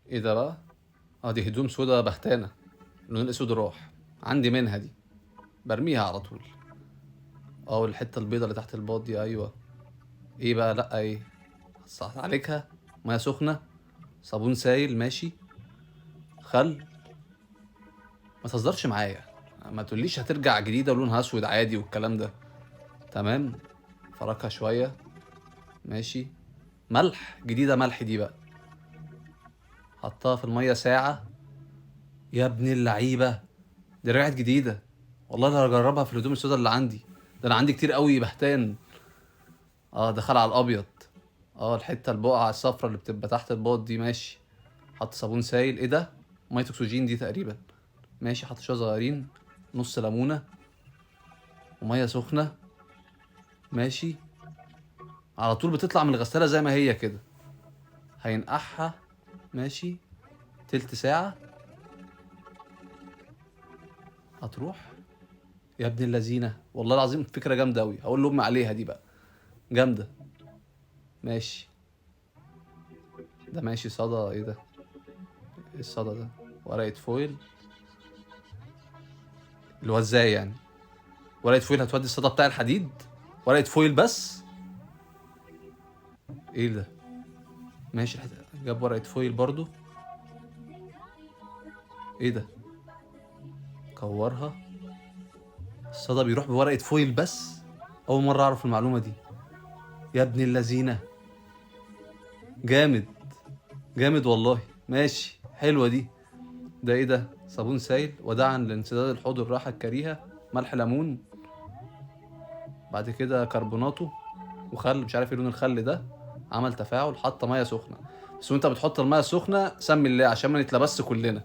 ايه ده بقى؟ اه دي هدوم سودا بهتانة. اللون الاسود راح. عندي منها دي. برميها على طول. اه والحتة البيضة اللي تحت الباط دي، ايوه. ايه بقى؟ لأ ايه؟ عليكها. مية سخنة. صابون سايل ماشي. خل. ما تهزرش معايا. ما تقوليش هترجع جديدة ولونها اسود عادي والكلام ده. تمام. فركها شوية. ماشي. ملح جديدة، ملح دي بقى. حطها في المية ساعة. يا ابن اللعيبة. دي رجعت جديدة. والله لا هجربها في الهدوم السودا اللي عندي. ده انا عندي كتير قوي بهتان. اه دخل على الابيض. اه الحتة البقعة الصفرا اللي بتبقى تحت الباط دي ماشي. حط صابون سايل، ايه ده؟ مية اكسجين دي تقريبا. ماشي، حط شوية صغيرين. نص ليمونة. ومية سخنة. ماشي. على طول بتطلع من الغسالة زي ما هي كده. هينقعها. ماشي. تلت ساعة. هتروح. يا ابن اللذينة، والله العظيم فكرة جامدة أوي، هقول لأمي عليها دي بقى. جامدة. ماشي. ده ماشي صدى، ايه ده؟ ايه الصدى ده؟ ورقة فويل. اللي هو ازاي يعني؟ ورقة فويل هتودي الصدى بتاع الحديد؟ ورقة فويل بس؟ ايه ده؟ ماشي جاب ورقة فويل برضو. ايه ده؟ كورها. الصدى بيروح بورقة فويل بس؟ أول مرة أعرف المعلومة دي. يا ابن اللذينة. جامد. جامد والله. ماشي، حلوة دي. ده ايه ده؟ صابون سائل وداعا لانسداد الحوض الراحة الكريهة. ملح ليمون. بعد كده كربوناتو. وخل، مش عارف ايه لون الخل ده. عمل تفاعل، حط ميه سخنه. بس وانت بتحط الميه السخنه سمي الله عشان ما نتلبس كلنا.